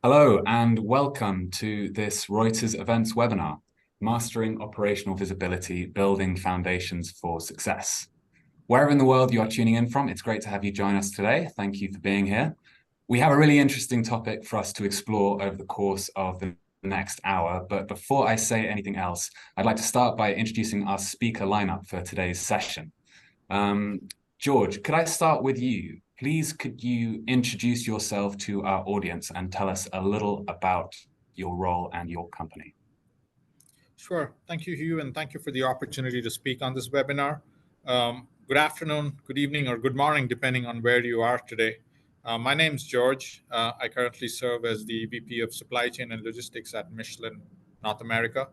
Hello and welcome to this Reuters Events webinar, Mastering Operational Visibility, Building Foundations for Success. Wherever in the world you are tuning in from, it's great to have you join us today. Thank you for being here. We have a really interesting topic for us to explore over the course of the next hour, but before I say anything else, I'd like to start by introducing our speaker lineup for today's session. George, could I start with you? Please, could you introduce yourself to our audience and tell us a little about your role and your company? Sure. Thank you, Hugh, and thank you for the opportunity to speak on this webinar. Good afternoon, good evening, or good morning, depending on where you are today. My name is George. I currently serve as the VP of Supply Chain and Logistics at Michelin, North America.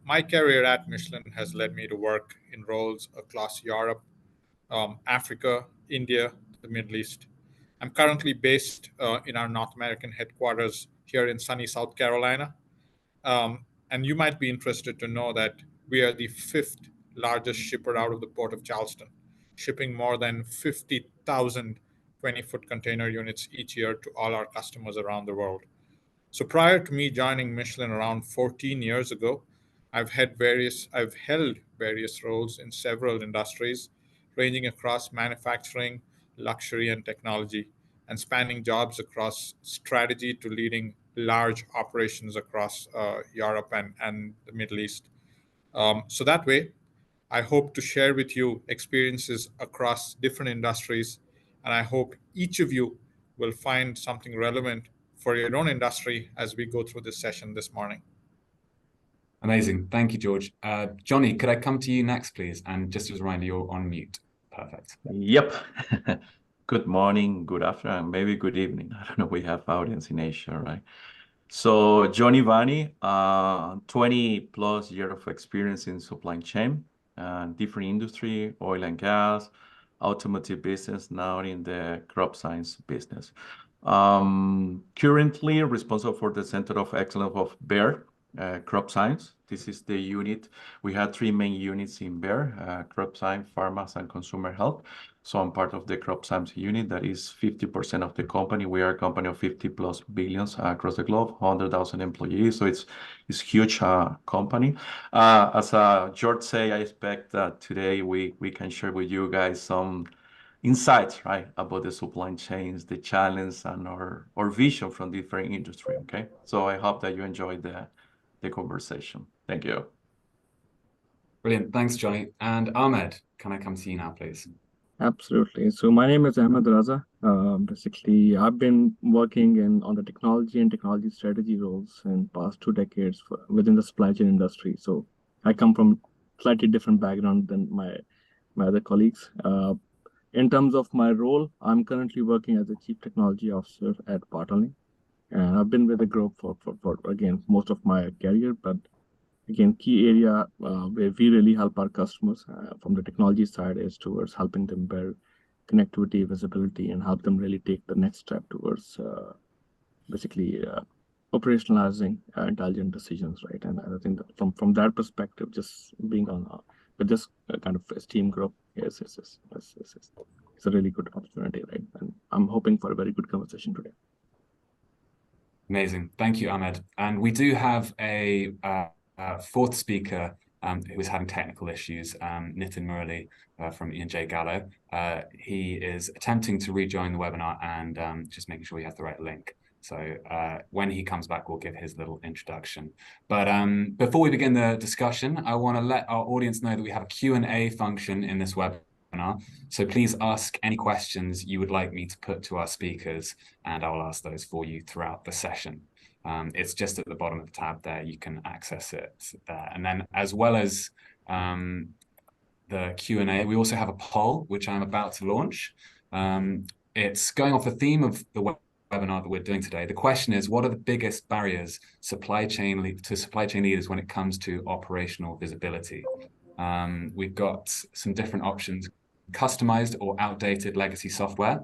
My career at Michelin has led me to work in roles across Europe, Africa, India, the Middle East. I'm currently based in our North American headquarters here in sunny South Carolina. And you might be interested to know that we are the fifth largest shipper out of the port of Charleston, shipping more than 50,000 20-foot container units each year to all our customers around the world. So prior to me joining Michelin around 14 years ago, I've held various roles in several industries, ranging across manufacturing, luxury, and technology, and spanning jobs across strategy to leading large operations across Europe and the Middle East. So that way, I hope to share with you experiences across different industries, and I hope each of you will find something relevant for your own industry as we go through this session this morning. Amazing. Thank you, George. Johnny, could I come to you next, please? And just as a reminder, you're on mute. Perfect. Yep. Good morning, good afternoon, maybe good evening. I don't know, we have audience in Asia, right? So Johnny Vani, 20 plus years of experience in supply chain, different industry, oil and gas, automotive business, now in the crop science business. Currently responsible for the Center of Excellence of Bayer, crop science. This is the unit. We had three main units in Bayer, crop science, pharma, and consumer health. So I'm part of the crop science unit. That is 50% of the company. We are a company of 50 plus billions across the globe, 100,000 employees. So it's huge company. As George say, I expect that today we can share with you guys some insights, right, about the supply chains, the challenge, and our vision from different industry. Okay, so I hope that you enjoyed the conversation. Thank you. Brilliant. Thanks, Johnny. And Ahmed, can I come to you now, please? Absolutely. So my name is Ahmed Raza. Basically, I've been working on the technology and technology strategy roles in past 2 decades within the supply chain industry. So I come from slightly different background than my other colleagues. In terms of my role, I'm currently working as a Chief Technology Officer at PartnerLinQ. And I've been with the group for again, most of my career, but again, key area where we really help our customers from the technology side is towards helping them build connectivity, visibility, and help them really take the next step towards basically operationalizing intelligent decisions, right? And I think that from that perspective, just being on with this kind of esteemed group, yes, it's a really good opportunity, right? And I'm hoping for a very good conversation today. Amazing. Thank you, Ahmed. And we do have a fourth speaker who is having technical issues, Nitin Murali from E&J Gallo. He is attempting to rejoin the webinar and just making sure he has the right link. So when he comes back, we'll give his little introduction. But before we begin the discussion, I want to let our audience know that we have a Q&A function in this webinar. So please ask any questions you would like me to put to our speakers, and I'll ask those for you throughout the session. It's just at the bottom of the tab there. You can access it there. And then as well as the Q&A, we also have a poll, which I'm about to launch. It's going off the theme of the webinar that we're doing today. The question is, what are the biggest barriers to supply chain leaders when it comes to operational visibility? We've got some different options: customized or outdated legacy software,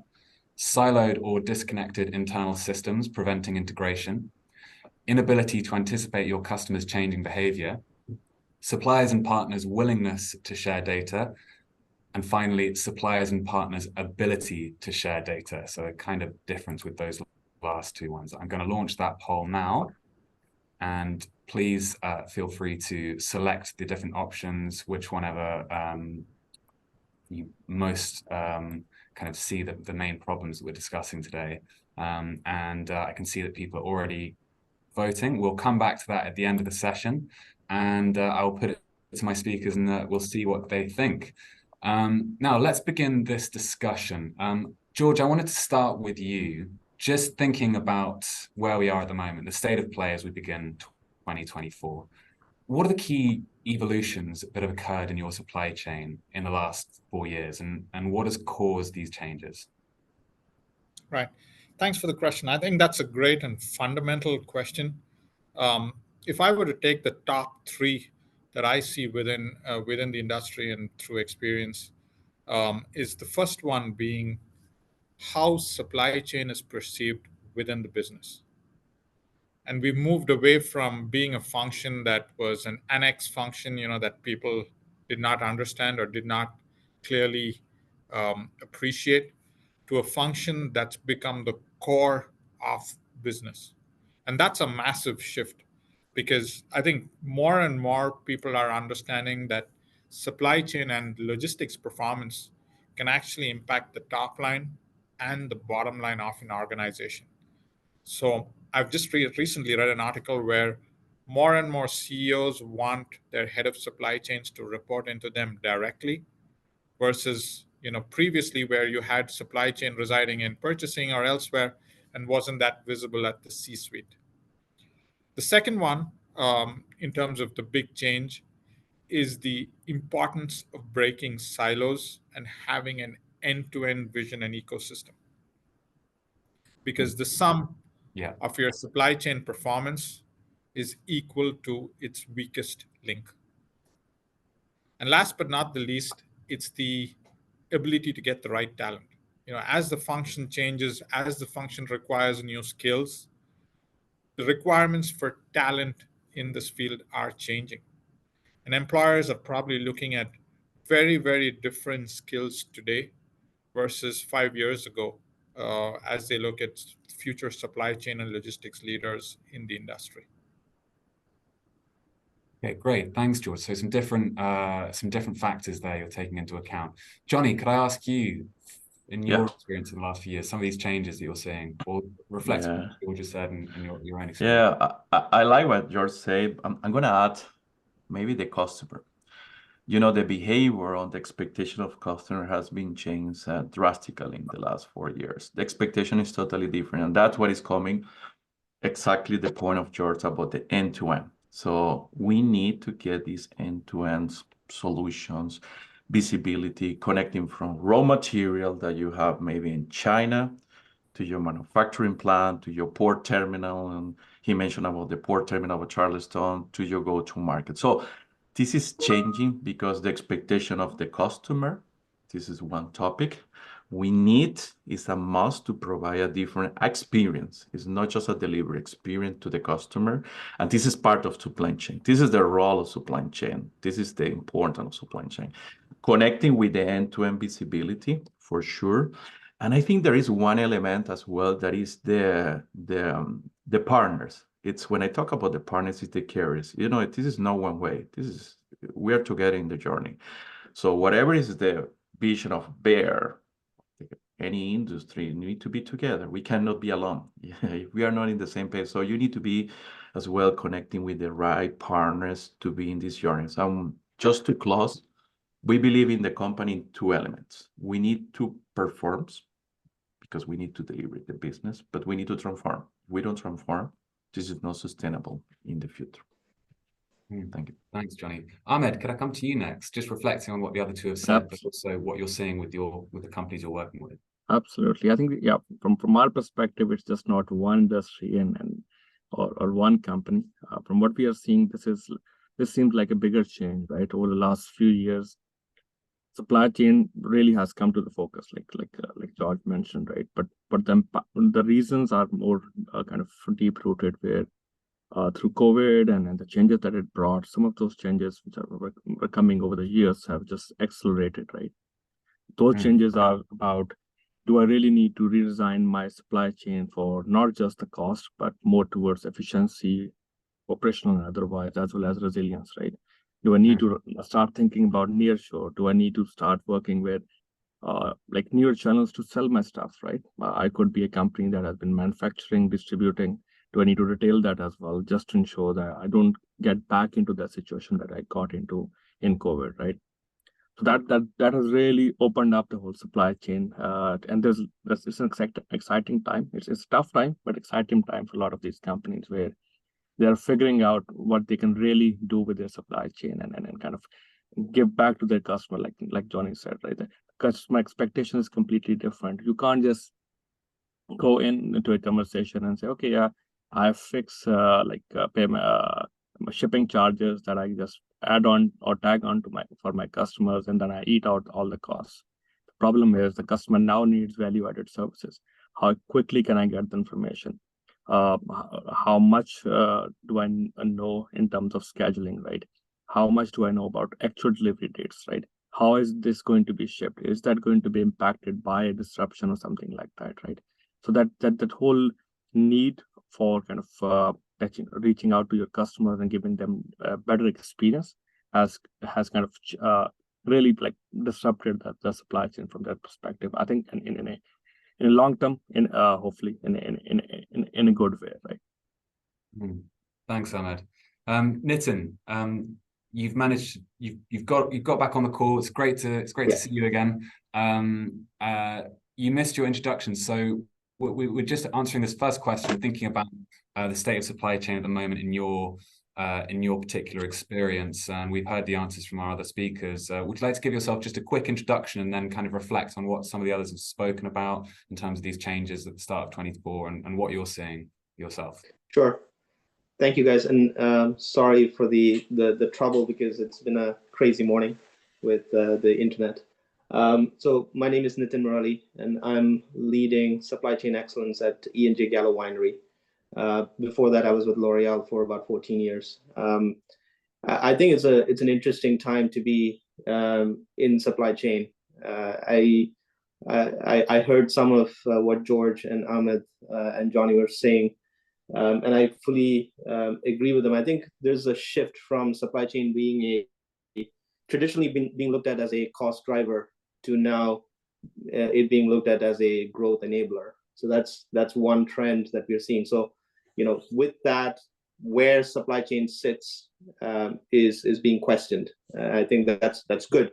siloed or disconnected internal systems preventing integration, inability to anticipate your customers' changing behavior, suppliers and partners' willingness to share data, and finally, suppliers and partners' ability to share data. So a kind of difference with those last two ones. I'm going to launch that poll now, and please feel free to select the different options, whichever you most kind of see the main problems that we're discussing today. I can see that people are already voting. We'll come back to that at the end of the session, and I'll put it to my speakers, and we'll see what they think. Now, let's begin this discussion. George, I wanted to start with you, just thinking about where we are at the moment, the state of play as we begin 2024. What are the key evolutions that have occurred in your supply chain in the last 4 years, and what has caused these changes? Right. Thanks for the question. I think that's a great and fundamental question. If I were to take the top three that I see within the industry and through experience, is the first one being how supply chain is perceived within the business. And we've moved away from being a function that was an annex function, that people did not understand or did not clearly appreciate, to a function that's become the core of business. And that's a massive shift, because I think more and more people are understanding that supply chain and logistics performance can actually impact the top line and the bottom line of an organization. So I've just recently read an article where more and more CEOs want their head of supply chains to report into them directly, versus previously where you had supply chain residing in purchasing or elsewhere and wasn't that visible at the C-suite. The second one, in terms of the big change, is the importance of breaking silos and having an end-to-end vision and ecosystem. Because the sum of your supply chain performance is equal to its weakest link. And last but not the least, it's the ability to get the right talent. As the function changes, as the function requires new skills, the requirements for talent in this field are changing. And employers are probably looking at very, very different skills today versus 5 years ago, as they look at future supply chain and logistics leaders in the industry. Okay, great. Thanks, George. So some different factors there you're taking into account. Johnny, could I ask you, in your experience in the last few years, some of these changes that you're seeing, or reflect on what George just said in your own experience? Yeah, I like what George said. I'm going to add maybe the customer. The behavior on the expectation of customer has been changed drastically in the last 4 years. The expectation is totally different, and that's what is coming. Exactly the point of George about the end-to-end. So we need to get these end-to-end solutions, visibility, connecting from raw material that you have maybe in China to your manufacturing plant, to your port terminal, and he mentioned about the port terminal of Charleston, to your go-to-market. So this is changing because the expectation of the customer, this is one topic. We need, is a must, to provide a different experience. It's not just a delivery experience to the customer. And this is part of supply chain. This is the role of supply chain. This is the importance of supply chain. Connecting with the end-to-end visibility, for sure. And I think there is one element as well that is the partners. It's when I talk about the partners, it's the carriers. This is not one way. We are together in the journey. So whatever is the vision of Bear, any industry need to be together. We cannot be alone. We are not in the same page. So you need to be as well connecting with the right partners to be in this journey. So just to close, we believe in the company in two elements. We need to perform because we need to deliver the business, but we need to transform. If we don't transform, this is not sustainable in the future. Thank you. Thanks, Johnny. Ahmed, could I come to you next? Just reflecting on what the other two have said, but also what you're seeing with the companies you're working with. Absolutely. I think, from our perspective, it's just not one industry or one company. From what we are seeing, this seems like a bigger change, right? Over the last few years, supply chain really has come to the focus, like George mentioned, right? But the reasons are more kind of deep rooted, where through COVID and the changes that it brought, some of those changes which are coming over the years have just accelerated, right? Those changes are about do I really need to redesign my supply chain for not just the cost, but more towards efficiency, operational and otherwise, as well as resilience, right? Do I need to start thinking about nearshore? Do I need to start working with like newer channels to sell my stuff, right? I could be a company that has been manufacturing, distributing. Do I need to retail that as well, just to ensure that I don't get back into that situation that I got into in COVID, right? So that has really opened up the whole supply chain, and it's an exciting time. It's a tough time, but exciting time for a lot of these companies where they are figuring out what they can really do with their supply chain and kind of give back to their customer, like Johnny said, right? The customer expectation is completely different. You can't just go into a conversation and say, okay, yeah, I fix payment shipping charges that I just add on or tag on to my customers, and then I eat out all the costs. The problem is the customer now needs value-added services. How quickly can I get the information? How much do I know in terms of scheduling, right? How much do I know about actual delivery dates, right? How is this going to be shipped? Is that going to be impacted by a disruption or something like that, right? So that whole need for kind of reaching out to your customers and giving them a better experience has kind of really like disrupted the supply chain from that perspective. I think in a long term, hopefully in a good way, right? Thanks, Ahmed. Nitin, you've got back on the call. It's great to see you again. You missed your introduction, so we're just answering this first question, thinking about the state of supply chain at the moment in your particular experience, and we've heard the answers from our other speakers. Would you like to give yourself just a quick introduction and then kind of reflect on what some of the others have spoken about in terms of these changes at the start of 24 and what you're seeing yourself? Sure. Thank you, guys, and sorry for the trouble, because it's been a crazy morning with the internet. So my name is Nitin Murali, and I'm leading supply chain excellence at E&J Gallo Winery. Before that, I was with L'Oreal for about 14 years. I think it's an interesting time to be in supply chain. I heard some of what George and Ahmed and Johnny were saying, and I fully agree with them. I think there's a shift from supply chain being traditionally being looked at as a cost driver to now it being looked at as a growth enabler. So that's one trend that we're seeing. So, with that, where supply chain sits is being questioned. I think that's good.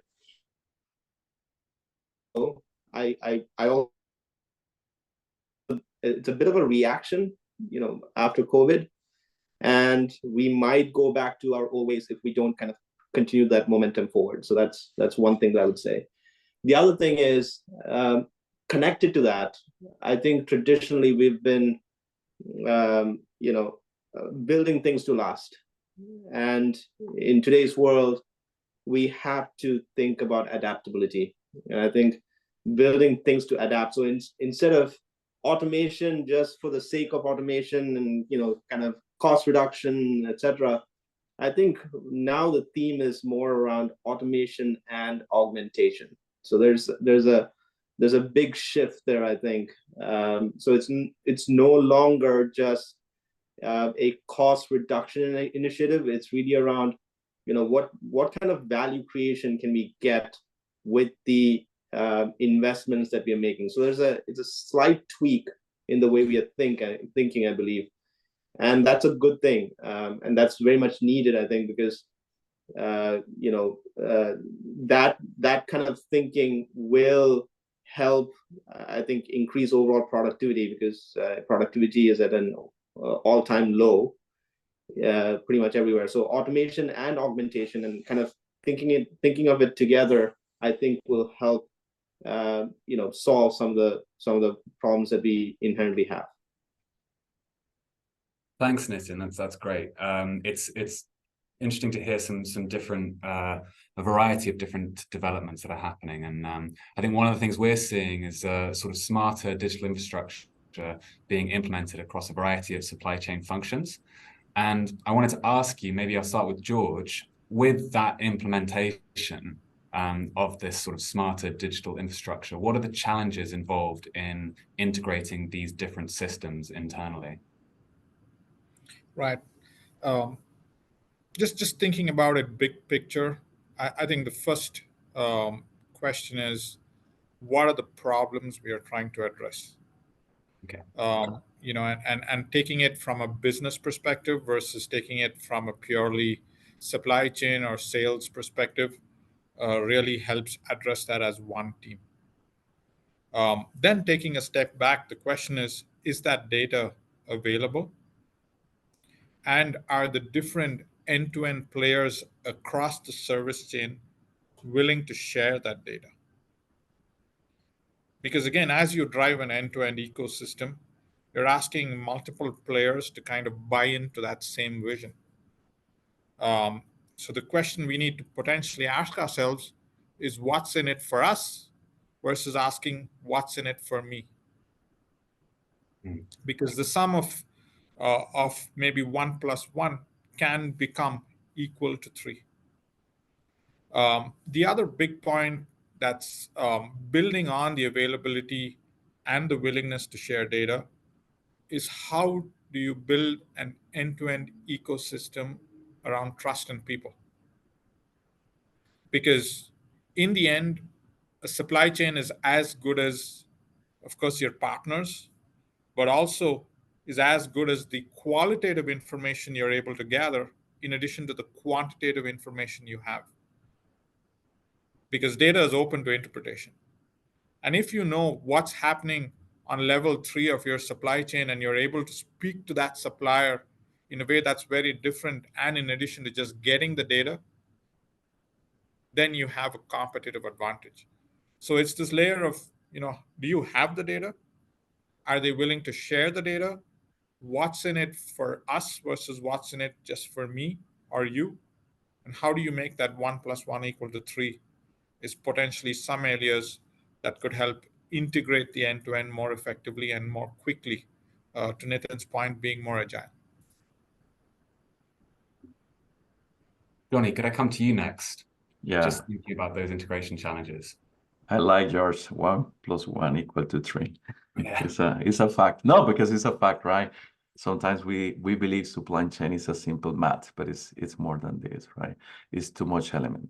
So I also, it's a bit of a reaction, after COVID, and we might go back to our old ways if we don't kind of continue that momentum forward. So that's one thing that I would say. The other thing is connected to that. I think traditionally we've been, building things to last, and in today's world, we have to think about adaptability. And I think building things to adapt. So instead of automation just for the sake of automation and kind of cost reduction, etc., I think now the theme is more around automation and augmentation. So there's a big shift there, I think. So it's no longer just a cost reduction initiative. It's really around what kind of value creation can we get with the investments that we are making. So it's a slight tweak in the way we are thinking, I believe, and that's a good thing, and that's very much needed, I think, because that kind of thinking will help, I think, increase overall productivity, because productivity is at an all-time low pretty much everywhere. So automation and augmentation and kind of thinking of it together, I think, will help solve some of the problems that we inherently have. Thanks, Nitin. That's great. It's interesting to hear some different a variety of different developments that are happening, and I think one of the things we're seeing is sort of smarter digital infrastructure being implemented across a variety of supply chain functions. And I wanted to ask you, maybe I'll start with George, with that implementation, of this sort of smarter digital infrastructure? What are the challenges involved in integrating these different systems internally? Right. Um, just thinking about it big picture, I think the first question is, what are the problems we are trying to address? Okay. And taking it from a business perspective versus taking it from a purely supply chain or sales perspective really helps address that as one team. Then taking a step back, the question is that data available? And are the different end-to-end players across the service chain willing to share that data? Because again, as you drive an end-to-end ecosystem, you're asking multiple players to kind of buy into that same vision. So the question we need to potentially ask ourselves is, what's in it for us versus asking what's in it for me? Because the sum of maybe 1 + 1 can become equal to 3. The other big point that's building on the availability and the willingness to share data is, how do you build an end-to-end ecosystem around trust and people? Because in the end, a supply chain is as good as, of course, your partners, but also is as good as the qualitative information you're able to gather in addition to the quantitative information you have. Because data is open to interpretation. And if you know what's happening on level 3 of your supply chain and you're able to speak to that supplier in a way that's very different, and in addition to just getting the data, then you have a competitive advantage. So it's this layer of, do you have the data? Are they willing to share the data? What's in it for us versus what's in it just for me or you? And how do you make that 1 + 1 = 3 is potentially some areas that could help integrate the end-to-end more effectively and more quickly, to Nitin's point, being more agile. Johnny, could I come to you next? Yeah. Just thinking about those integration challenges. I like yours. 1 + 1 = 3. Yeah. It's a fact. No, because it's a fact, right? Sometimes we believe supply chain is a simple math, but it's more than this, right? It's too much element.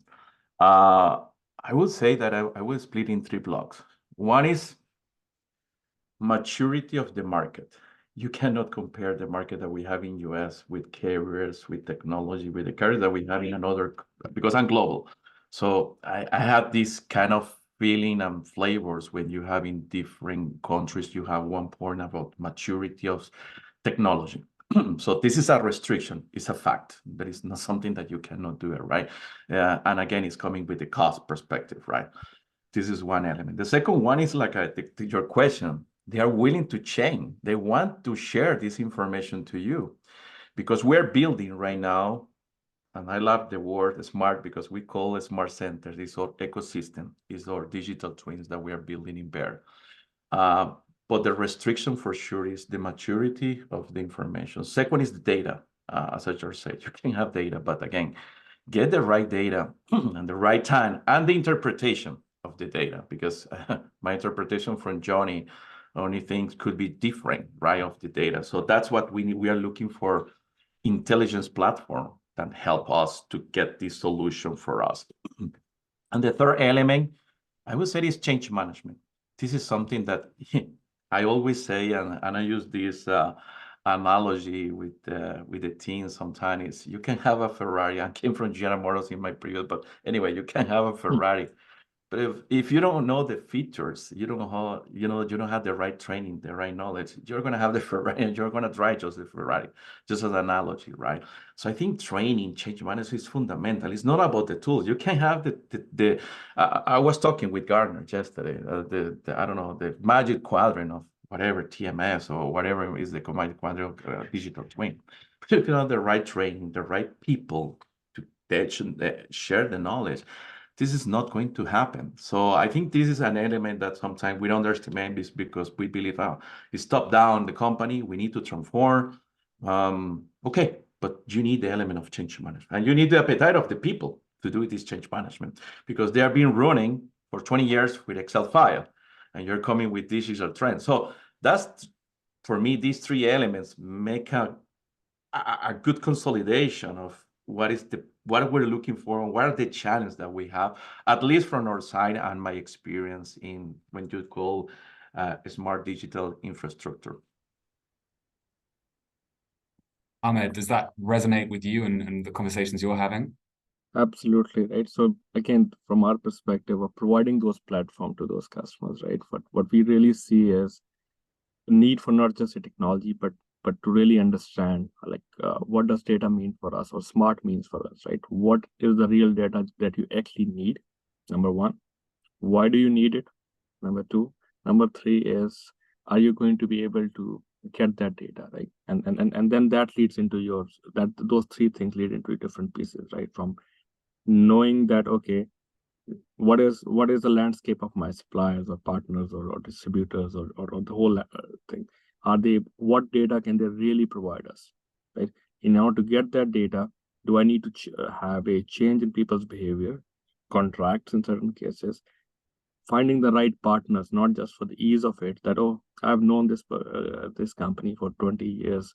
I would say that I will split in 3 blocks. One is maturity of the market. You cannot compare the market that we have in US with carriers, with technology, with the carriers that we have in another, because I'm global. So I had this kind of feeling and flavors when you have in different countries. You have one point about maturity of technology. So this is a restriction. It's a fact. But it's not something that you cannot do it, right? And again, it's coming with the cost perspective, right? This is one element. The second one is like your question. They are willing to change. They want to share this information to you, because we're building right now, and I love the word smart, because we call it smart centers. It's our ecosystem. It's our digital twins that we are building in Bear. But the restriction for sure is the maturity of the information. Second is the data. As I just said, you can have data, but again, get the right data and the right time and the interpretation of the data, because my interpretation from Johnny, only things could be different, right, of the data. So that's what we need. We are looking for intelligence platform that help us to get this solution for us. And the third element, I would say, is change management. This is something that I always say, and I use this analogy with the team sometimes, is you can have a Ferrari. I came from General Motors in my previous, but anyway, you can have a Ferrari. But if you don't know the features, you don't know how, you don't have the right training, the right knowledge, you're going to have the Ferrari and you're going to drive just the Ferrari, just as an analogy, right? So I think training, change management is fundamental. It's not about the tools. You can have I was talking with Gardner yesterday, I don't know, the magic quadrant of whatever TMS or whatever is the magic quadrant of digital twin. But you can have the right training, the right people to share the knowledge. This is not going to happen. So I think this is an element that sometimes we don't underestimate, this because we believe, it's top down, the company, we need to transform. Okay, but you need the element of change management, and you need the appetite of the people. to do this change management, because they are being running for 20 years with Excel file, and you're coming with digital trends. So that's, for me, these three elements make a good consolidation of what we're looking for and what are the challenges that we have, at least from our side and my experience in when you call smart digital infrastructure. Ahmed, does that resonate with you and the conversations you're having? Absolutely, right. So again, from our perspective of providing those platforms to those customers, right? What we really see is the need for not just a technology, but to really understand like what does data mean for us, or smart means for us, right? What is the real data that you actually need? Number one, why do you need it? Number two, number three is, are you going to be able to get that data, right? And then that leads into those three things lead into different pieces, right? From knowing that, okay, what is the landscape of my suppliers or partners or distributors or the whole thing? What data can they really provide us, right? In order to get that data, do I need to have a change in people's behavior, contracts in certain cases, finding the right partners, not just for the ease of it, that, oh, I've known this company for 20 years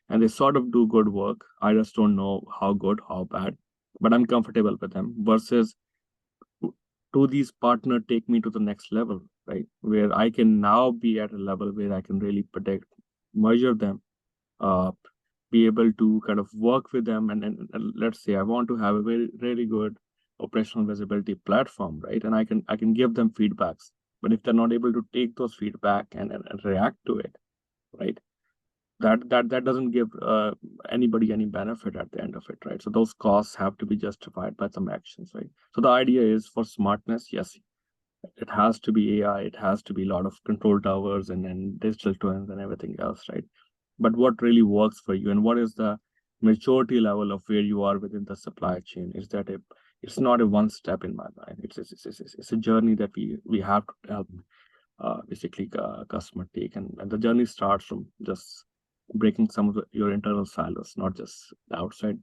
and they sort of do good work. I just don't know how good, how bad, but I'm comfortable with them, versus do these partners take me to the next level, right? Where I can now be at a level where I can really predict, measure them, be able to kind of work with them. And let's say I want to have a very, really good operational visibility platform, right? And I can give them feedbacks. But if they're not able to take those feedback and react to it, right? That doesn't give anybody any benefit at the end of it, right? So those costs have to be justified by some actions, right? So the idea is, for smartness, yes, it has to be AI, it has to be a lot of control towers and digital twins and everything else, right? But what really works for you, and what is the maturity level of where you are within the supply chain, is that it's not a one step in my mind. It's a journey that we have to help basically customer take, and the journey starts from just breaking some of your internal silos, not just the outside,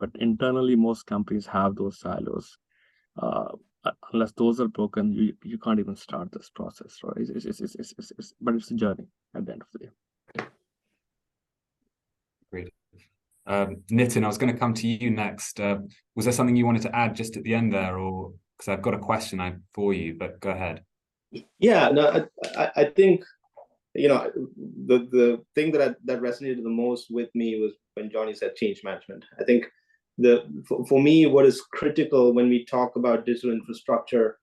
but internally. Most companies have those silos. Unless those are broken, you can't even start this process, right? But it's a journey at the end of the day. Great. Nitin, I was going to come to you next. Was there something you wanted to add just at the end there, or because I've got a question for you, but go ahead. Yeah, no, I think, you know, the thing that resonated the most with me was when Johnny said change management. I think for me, what is critical when we talk about digital infrastructure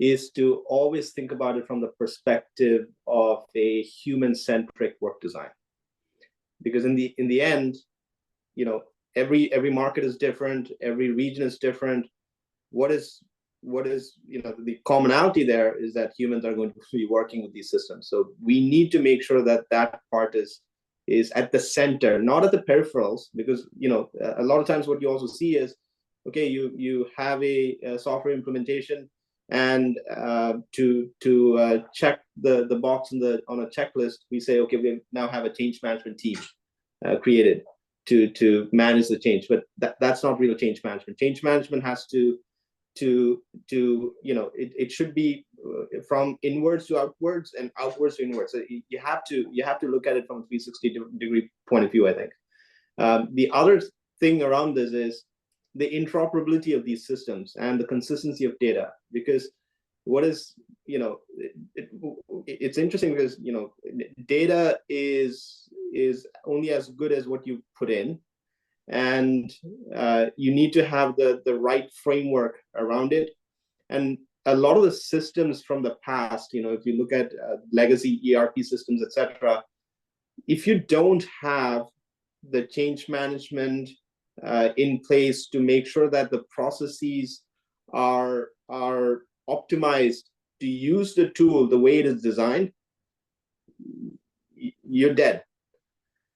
is to always think about it from the perspective of a human-centric work design. Because in the end, you know, every market is different, every region is different. What is you know, the commonality there is that humans are going to be working with these systems. So we need to make sure that that part is at the center, not at the peripherals, because, you know, a lot of times what you also see is, okay, you have a software implementation, and to check the box on a checklist, we say, okay, we now have a change management team created to manage the change. But that's not real change management. Change management has to you know, it should be from inwards to outwards and outwards to inwards. So you have to look at it from a 360-degree point of view, I think. The other thing around this is the interoperability of these systems and the consistency of data, because what is, you know, it's interesting because, you know, data is only as good as what you put in, and you need to have the right framework around it. And a lot of the systems from the past, you know, if you look at legacy ERP systems, etc., if you don't have the change management in place to make sure that the processes are optimized to use the tool the way it is designed, you're dead.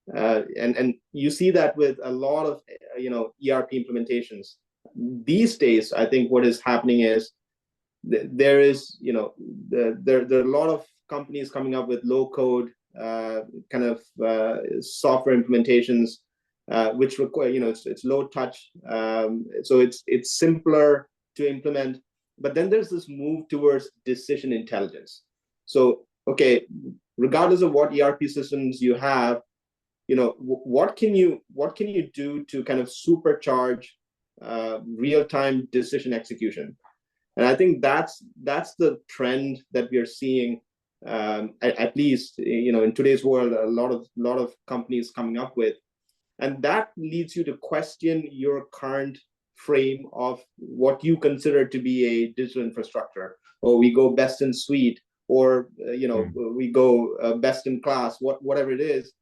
And you see that with a lot of, you know, ERP implementations these days. I think what is happening is there is, you know, there are a lot of companies coming up with low code kind of software implementations which require, it's low touch. So it's simpler to implement. But then there's this move towards decision intelligence. So, okay, regardless of what ERP systems you have, what can you do to kind of supercharge real-time decision execution? And I think that's the trend that we are seeing, at least in today's world, a lot of companies coming up with, and that leads you to question your current frame of what you consider to be a digital infrastructure. Or we go best in suite, or we go best in class, whatever it is,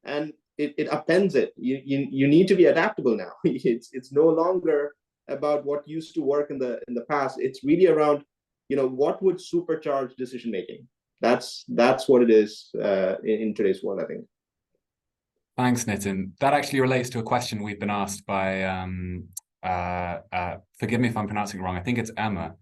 and it appends it. You need to be adaptable now. It's no longer about what used to work in the past. It's really around what would supercharge decision making. That's what it is in today's world, I think. Thanks, Nitin. That actually relates to a question we've been asked by forgive me if I'm pronouncing it wrong, I think it's Emma,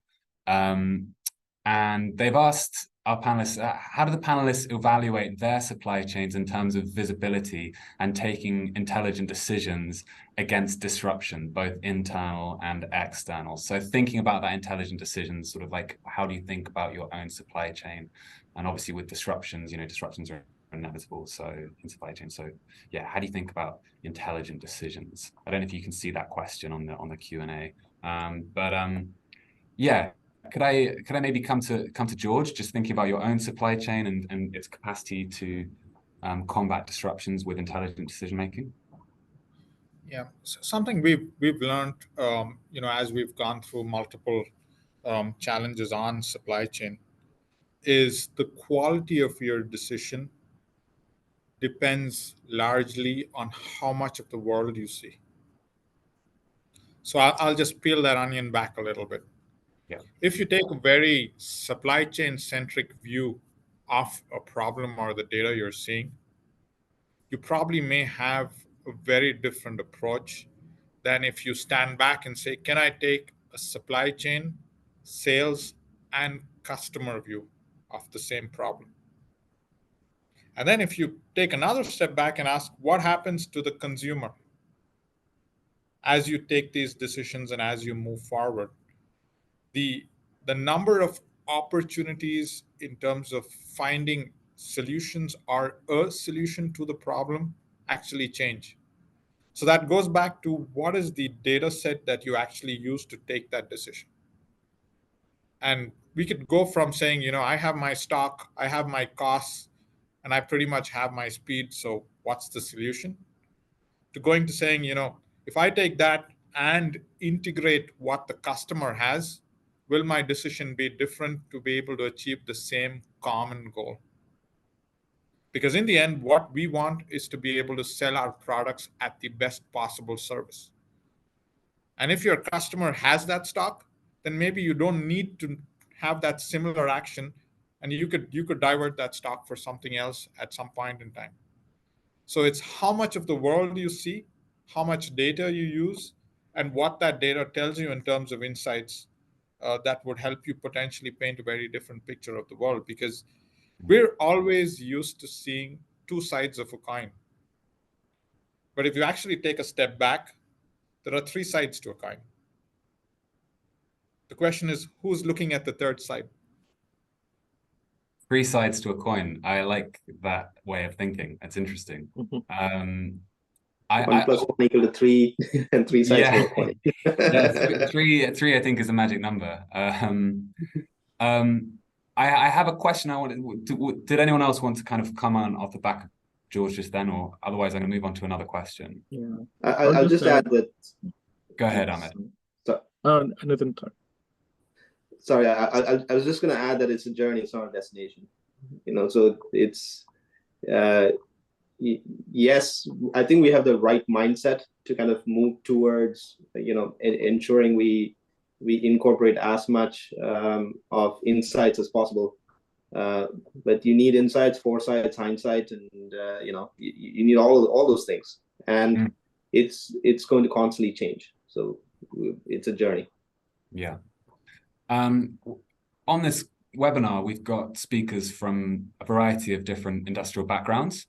and they've asked our panelists, how do the panelists evaluate their supply chains in terms of visibility and taking intelligent decisions against disruption, both internal and external? So thinking about that intelligent decisions, sort of like, how do you think about your own supply chain? And obviously with disruptions, disruptions are inevitable, so in supply chain. So yeah, how do you think about intelligent decisions? I don't know if you can see that question on the Q&A, yeah. Could I maybe come to George, just thinking about your own supply chain and its capacity to combat disruptions with intelligent decision making? Yeah, so something we've learned, as we've gone through multiple challenges on supply chain, is the quality of your decision depends largely on how much of the world you see. So I'll just peel that onion back a little bit. Yeah. If you take a very supply chain centric view of a problem or the data you're seeing, you probably may have a very different approach than if you stand back and say, can I take a supply chain, sales, and customer view of the same problem? And then if you take another step back and ask, what happens to the consumer as you take these decisions and as you move forward? The number of opportunities in terms of finding solutions or a solution to the problem actually change. So that goes back to what is the data set that you actually use to take that decision. And we could go from saying, I have my stock, I have my costs, and I pretty much have my speed, so what's the solution? To going to saying, if I take that and integrate what the customer has, will my decision be different to be able to achieve the same common goal? Because in the end, what we want is to be able to sell our products at the best possible service. And if your customer has that stock, then maybe you don't need to have that similar action, and you could divert that stock for something else at some point in time. So it's how much of the world you see, how much data you use, and what that data tells you in terms of insights that would help you potentially paint a very different picture of the world, because we're always used to seeing two sides of a coin. But if you actually take a step back, there are three sides to a coin. The question is, who's looking at the third side? Three sides to a coin. I like that way of thinking. That's interesting. Mm-hmm. 1 plus 1 equal to 3, and 3 sides to a coin. Yeah, three. I think is a magic number. I have a question. Did anyone else want to kind of come on off the back of George just then, or otherwise I'm going to move on to another question? Yeah, I'll just add that. Go ahead, Ahmed. Nathan, sorry, I was just going to add that it's a journey, it's not a destination. So it's. Yes, I think we have the right mindset to kind of move towards, ensuring we incorporate as much of insights as possible. But you need insights, foresight, hindsight, and you need all those things. And it's going to constantly change. So it's a journey. Yeah. On this webinar, we've got speakers from a variety of different industrial backgrounds.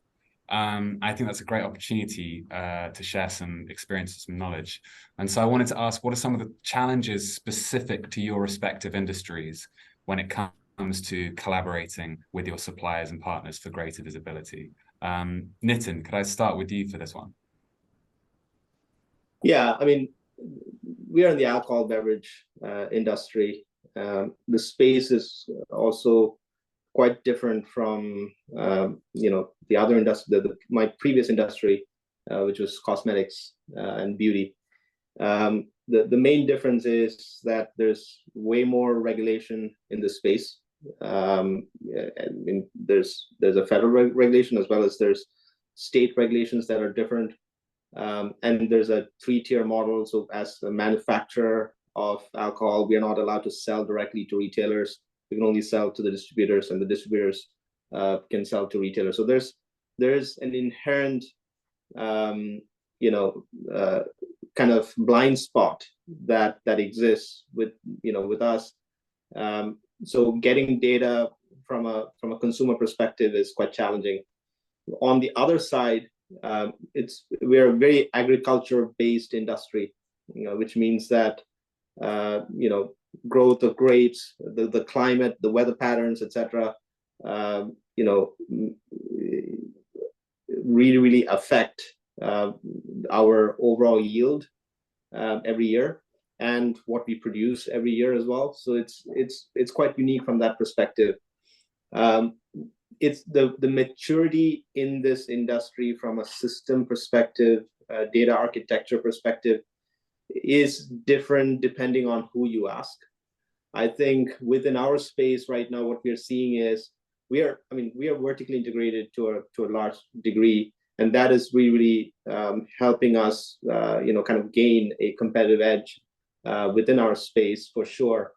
I think that's a great opportunity to share some experience, some knowledge. And so I wanted to ask, what are some of the challenges specific to your respective industries when it comes to collaborating with your suppliers and partners for greater visibility? Nitin, could I start with you for this one? Yeah, I mean, we are in the alcohol beverage industry. The space is also quite different from the other industry, my previous industry, which was cosmetics and beauty. The main difference is that there's way more regulation in the space. There's a federal regulation as well as there's state regulations that are different. And there's a 3-tier model. So as a manufacturer of alcohol, we are not allowed to sell directly to retailers. We can only sell to the distributors, and the distributors can sell to retailers. So there's an inherent kind of blind spot that exists with us. So getting data from a consumer perspective is quite challenging. On the other side, we're a very agriculture-based industry, which means that growth of grapes, the climate, the weather patterns, etc. Really affect our overall yield every year and what we produce every year as well. So it's quite unique from that perspective. It's the maturity in this industry from a system perspective, data architecture perspective, is different depending on who you ask. I think within our space right now, what we are seeing is we are vertically integrated to a large degree, and that is really helping us, kind of gain a competitive edge within our space for sure.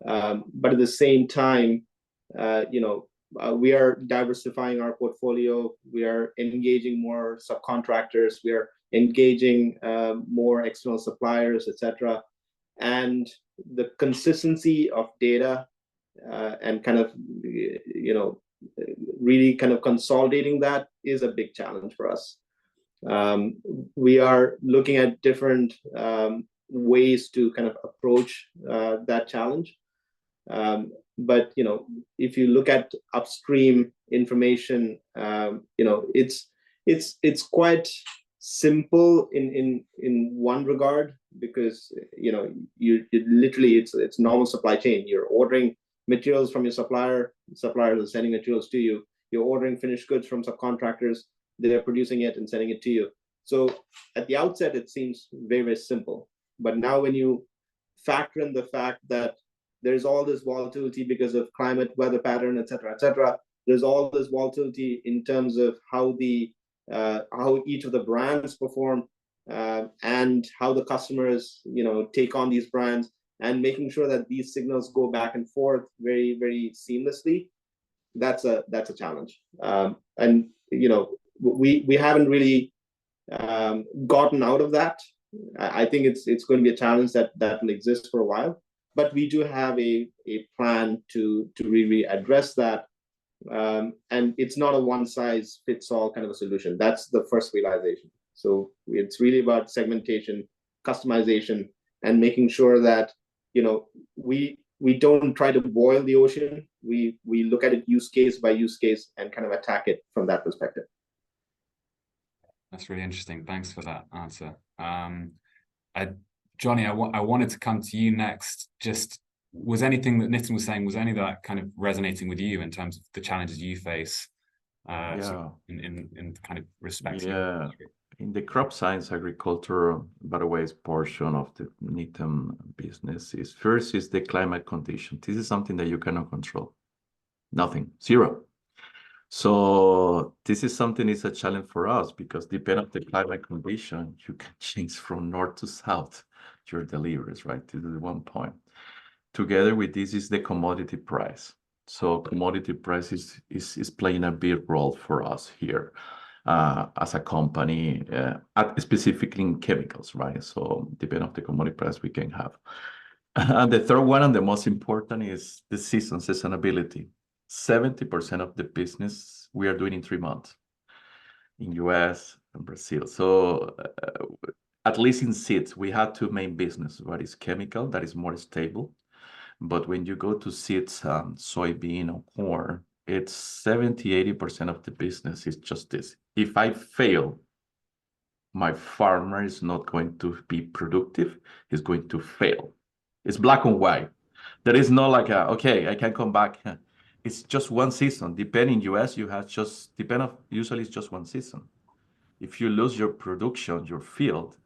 But at the same time, we are diversifying our portfolio. We are engaging more subcontractors. We are engaging more external suppliers, etc. And the consistency of data and kind of, really kind of consolidating that is a big challenge for us. We are looking at different ways to kind of approach that challenge. But if you look at upstream information, it's quite simple in one regard, because you literally it's normal supply chain. You're ordering materials from your suppliers are sending materials to you. You're ordering finished goods from subcontractors, they're producing it and sending it to you. So at the outset it seems very, very simple, but now when you factor in the fact that there's all this volatility because of climate, weather pattern, etc. There's all this volatility in terms of how each of the brands perform, and how the customers, take on these brands, and making sure that these signals go back and forth very, very seamlessly. That's a challenge, and we haven't really gotten out of that. I think it's going to be a challenge that will exist for a while. But we do have a plan to really address that. And it's not a one-size-fits-all kind of a solution. That's the first realization. So it's really about segmentation, customization, and making sure that we don't try to boil the ocean. We look at it use case by use case and kind of attack it from that perspective. That's really interesting. Thanks for that answer. Johnny, I wanted to come to you next. Just, was anything that Nitin was saying, was any of that kind of resonating with you in terms of the challenges you face in kind of respect? Yeah, in the crop science agriculture, by the way, is portion of the Nitin business is first is the climate condition. This is something that you cannot control. Nothing, zero. So this is something is a challenge for us, because depending on the climate condition, you can change from north to south your deliveries, right? This is one point. Together with this is the commodity price. So commodity price is playing a big role for us here as a company, specifically in chemicals, right? So depending on the commodity price we can have. And the third one, and the most important, is the seasonality. 70% of the business we are doing in 3 months. in US and Brazil. So at least in seeds, we had two main business. What is chemical, that is more stable. But when you go to seeds, soybean or corn, it's 70, 80% of the business is just this. If I fail, my farmer is not going to be productive. He's going to fail. It's black and white. There is no like, okay, I can come back. It's just one season. Depending US, you have usually it's just one season. If you lose your production, your field,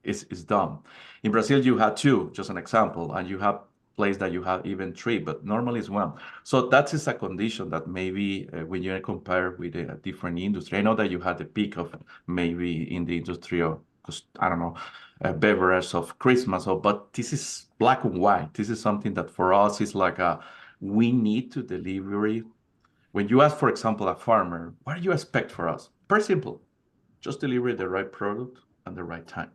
is done. In Brazil, you had two, just an example, and you have place that you have even three, but normally it's one. So that is a condition that maybe when you compare with a different industry, I know that you had the peak of maybe in the industry of, I don't know, beverage of Christmas, but this is black and white. This is something that for us is like we need to deliver. When you ask, for example, a farmer, what do you expect for us? Very simple, just deliver the right product at the right time,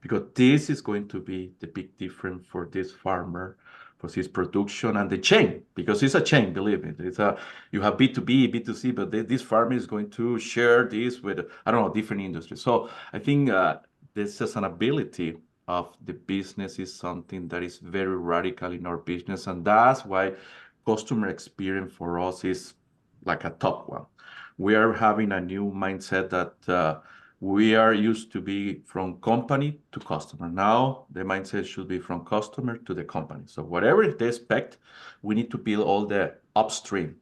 because this is going to be the big difference for this farmer, for his production and the chain, because it's a chain, believe me. You have B2B, B2C, but this farmer is going to share this with, I don't know, different industries. So I think the sustainability of the business is something that is very radical in our business, and that's why customer experience for us is like a top one. We are having a new mindset that we are used to be from company to customer. Now the mindset should be from customer to the company. So whatever they expect, we need to build all the upstream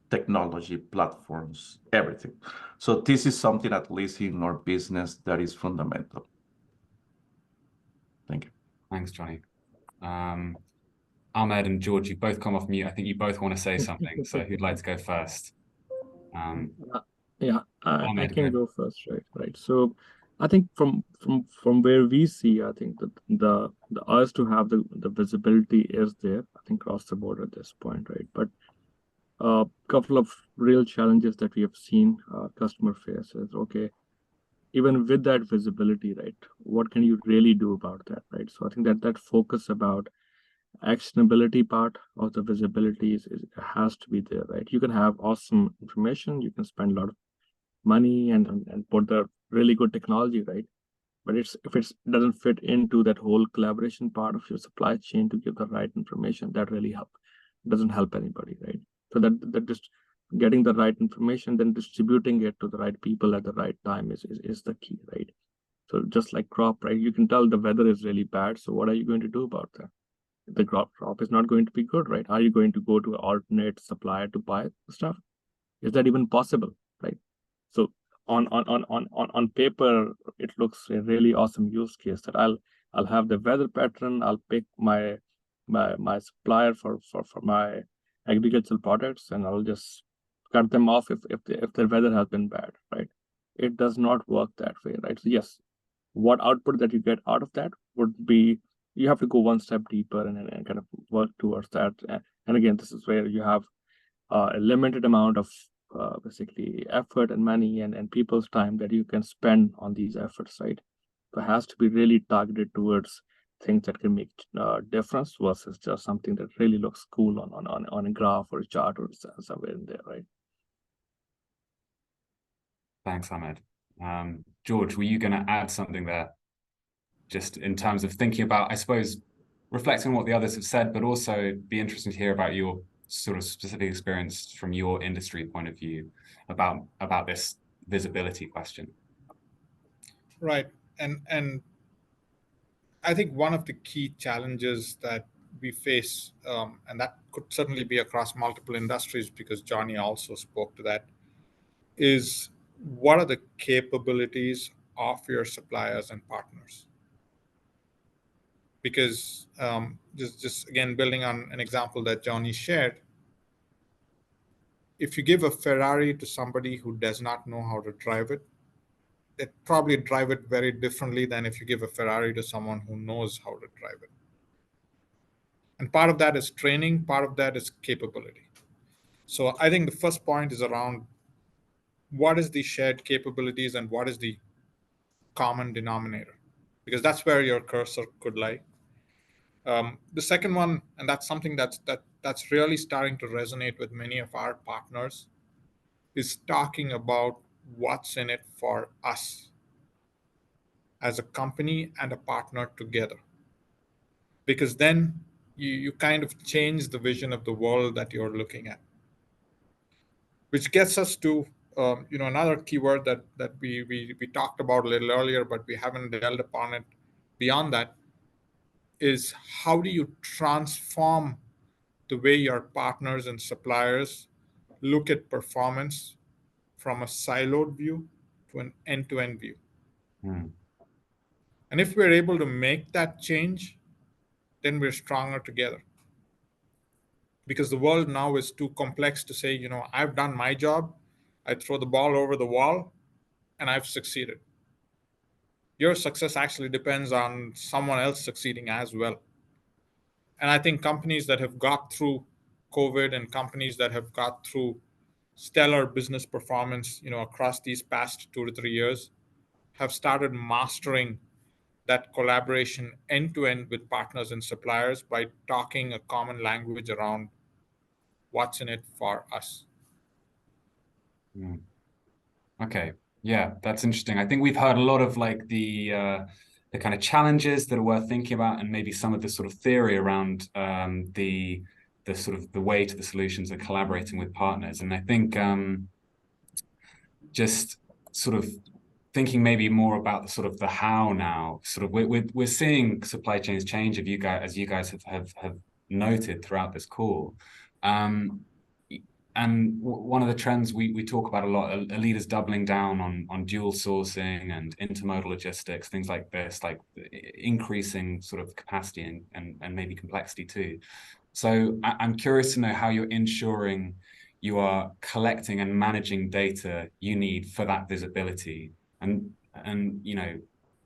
technology platforms, everything. So this is something, at least in our business, that is fundamental. Thank you. Thanks, Johnny. Ahmed and George, you both come off mute. I think you both want to say something. So who'd like to go first? Yeah, I Ahmed, can go. go first, right. So I think from where we see, I think that the urge to have the visibility is there, I think, across the board at this point, right? But a couple of real challenges that we have seen customer face is, okay, even with that visibility, right, what can you really do about that, right? So I think that focus about actionability part of the visibility has to be there, right? You can have awesome information, you can spend a lot of money and put the really good technology, right? But if it doesn't fit into that whole collaboration part of your supply chain to give the right information, that really doesn't help anybody, right? So that just getting the right information, then distributing it to the right people at the right time is the key, right? So just like crop, right? You can tell the weather is really bad. So what are you going to do about that? The crop is not going to be good, right? Are you going to go to an alternate supplier to buy the stuff? Is that even possible, right? So on paper, it looks a really awesome use case that I'll have the weather pattern. I'll pick my supplier for my agricultural products, and I'll just cut them off if their weather has been bad, right? It does not work that way, right? So yes, what output that you get out of that would be, you have to go one step deeper and kind of work towards that. And again, this is where you have a limited amount of basically effort and money and people's time that you can spend on these efforts, right? So it has to be really targeted towards things that can make difference versus just something that really looks cool on a graph or a chart or somewhere in there, right? Thanks, Ahmed. George, were you going to add something there? Just in terms of thinking about, I suppose, reflecting on what the others have said, but also be interesting to hear about your sort of specific experience from your industry point of view about this visibility question. Right. And I think one of the key challenges that we face, and that could certainly be across multiple industries because Johnny also spoke to that, is what are the capabilities of your suppliers and partners? Because just again, building on an example that Johnny shared, if you give a Ferrari to somebody who does not know how to drive it, they probably drive it very differently than if you give a Ferrari to someone who knows how to drive it. And part of that is training, part of that is capability. So I think the first point is around what is the shared capabilities and what is the common denominator, because that's where your cursor could lie. The second one, and that's something that's really starting to resonate with many of our partners, is talking about what's in it for us as a company and a partner together. Because then you kind of change the vision of the world that you're looking at. Which gets us to another keyword that we talked about a little earlier, but we haven't delved upon it beyond that, is how do you transform the way your partners and suppliers look at performance from a siloed view to an end-to-end view. Mm. And if we're able to make that change, then we're stronger together. Because the world now is too complex to say, I've done my job, I throw the ball over the wall, and I've succeeded. Your success actually depends on someone else succeeding as well. And I think companies that have got through COVID and companies that have got through stellar business performance, across these past 2 to 3 years, have started mastering that collaboration end to end with partners and suppliers by talking a common language around what's in it for us. Mm. Okay. Yeah, that's interesting. I think we've heard a lot of like the kind of challenges that are worth thinking about, and maybe some of the sort of theory around the sort of the way to the solutions and collaborating with partners. And I think just sort of thinking maybe more about the sort of the how now. Sort of we're seeing supply chains change, as you guys have noted throughout this call. And one of the trends we talk about a lot are leaders doubling down on dual sourcing and intermodal logistics, things like this, like increasing sort of capacity and maybe complexity too. So I'm curious to know how you're ensuring you are collecting and managing data you need for that visibility. And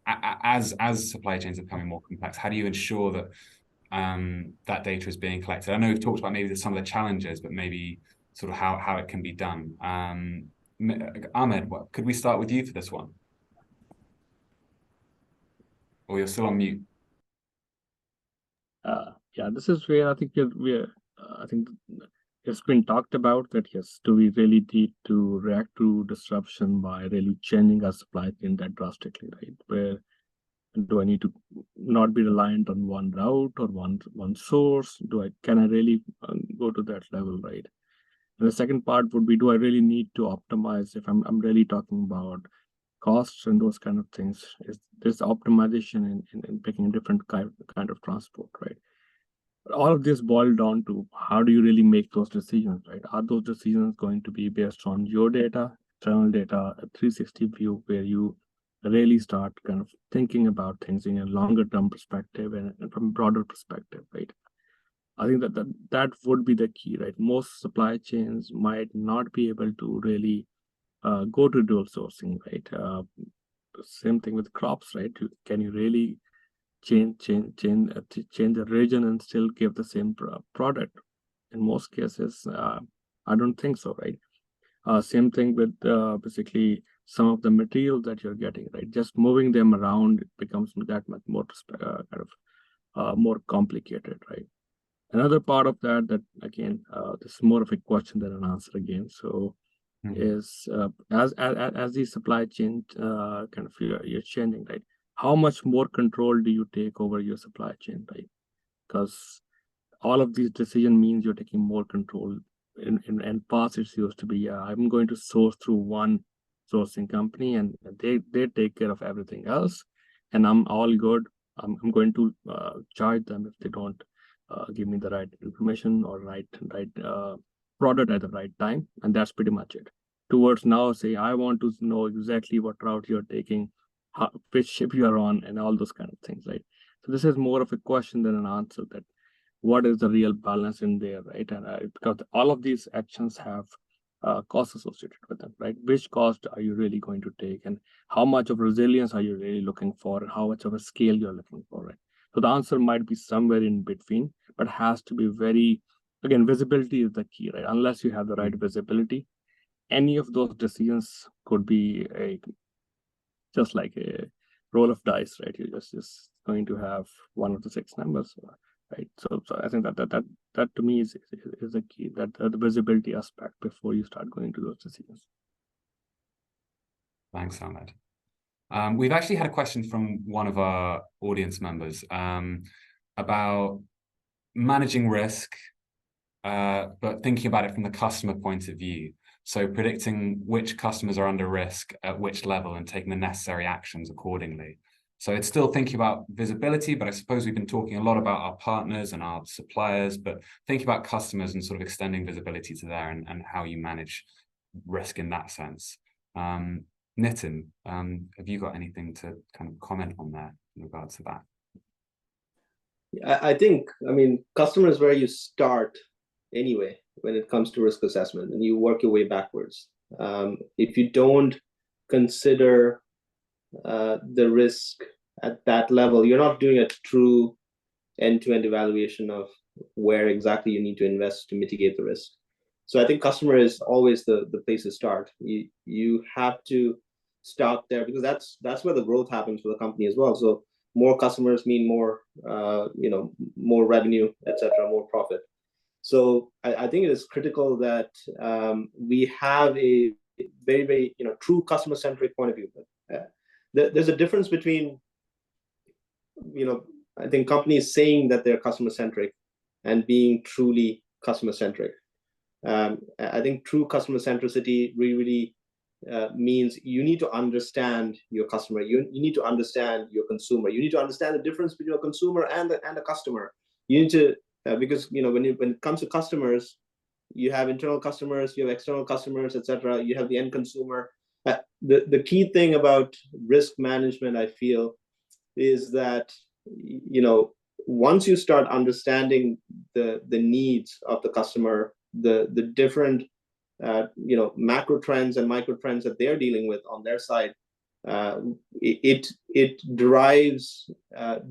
as supply chains are becoming more complex, how do you ensure that that data is being collected? I know we've talked about maybe some of the challenges, but maybe sort of how it can be done. Ahmed, could we start with you for this one? Or you're still on mute. Yeah, this is where I think I think it's been talked about that, yes, do we really need to react to disruption by really changing our supply chain that drastically, right? Where do I need to not be reliant on one route or one source? Can I really go to that level, right? And the second part would be, do I really need to optimize if I'm really talking about costs and those kind of things? Is this optimization in picking a different kind of transport, right? But all of this boils down to how do you really make those decisions, right? Are those decisions going to be based on your data, external data, a 360 view where you really start kind of thinking about things in a longer term perspective and from a broader perspective, right? I think that would be the key, right? Most supply chains might not be able to really go to dual sourcing, right? Same thing with crops, right? Can you really change the region and still give the same product? In most cases, I don't think so, right? Same thing with basically some of the materials that you're getting, right? Just moving them around, it becomes that much more more complicated, right? Another part of that again, this is more of a question than an answer again. So is as the supply chain kind of you're changing, right? How much more control do you take over your supply chain, right? Because all of these decisions means you're taking more control. In past, it used to be, I'm going to source through one sourcing company and they take care of everything else, and I'm all good. I'm going to charge them if they don't give me the right information or right product at the right time, and that's pretty much it. Towards now, say I want to know exactly what route you're taking, which ship you are on, and all those kind of things, right? So this is more of a question than an answer, that what is the real balance in there, right? And because all of these actions have costs associated with them, right? Which cost are you really going to take, and how much of resilience are you really looking for, and how much of a scale you're looking for, right? So the answer might be somewhere in between, but has to be very, again, visibility is the key, right? Unless you have the right visibility, any of those decisions could be just like a roll of dice, right? You're just going to have one of the 6 numbers, right? So I think that to me is the key, that the visibility aspect before you start going to those decisions. Thanks, Ahmed. We've actually had a question from one of our audience members about managing risk, but thinking about it from the customer point of view. So predicting which customers are under risk at which level and taking the necessary actions accordingly. So it's still thinking about visibility, but I suppose we've been talking a lot about our partners and our suppliers, but thinking about customers and sort of extending visibility to there and how you manage risk in that sense. Nitin, have you got anything to kind of comment on that in regards to that? I think, I mean, customer is where you start anyway when it comes to risk assessment, and you work your way backwards. If you don't consider the risk at that level, you're not doing a true end-to-end evaluation of where exactly you need to invest to mitigate the risk. So I think customer is always the place to start. You have to start there, because that's where the growth happens for the company as well. So more customers mean more, more revenue, etc., more profit. So I think it is critical that we have a very, very true customer-centric point of view. There's a difference between I think companies saying that they're customer-centric and being truly customer-centric. I think true customer centricity really means you need to understand your customer. You need to understand your consumer. You need to understand the difference between a consumer and a customer. You need to because when it comes to customers, you have internal customers, you have external customers, etc. You have the end consumer. The key thing about risk management, I feel, is that once you start understanding the needs of the customer, the different macro trends and micro trends that they're dealing with on their side, it drives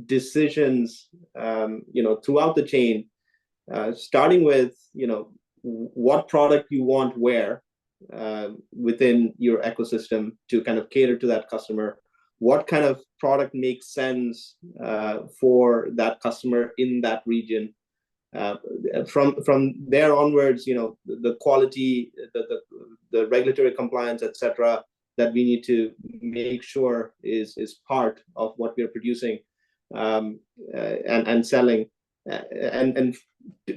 decisions throughout the chain, starting with what product you want where within your ecosystem to kind of cater to that customer. What kind of product makes sense for that customer in that region? From there onwards, the quality, the regulatory compliance, etc., that we need to make sure is part of what we are producing and selling, and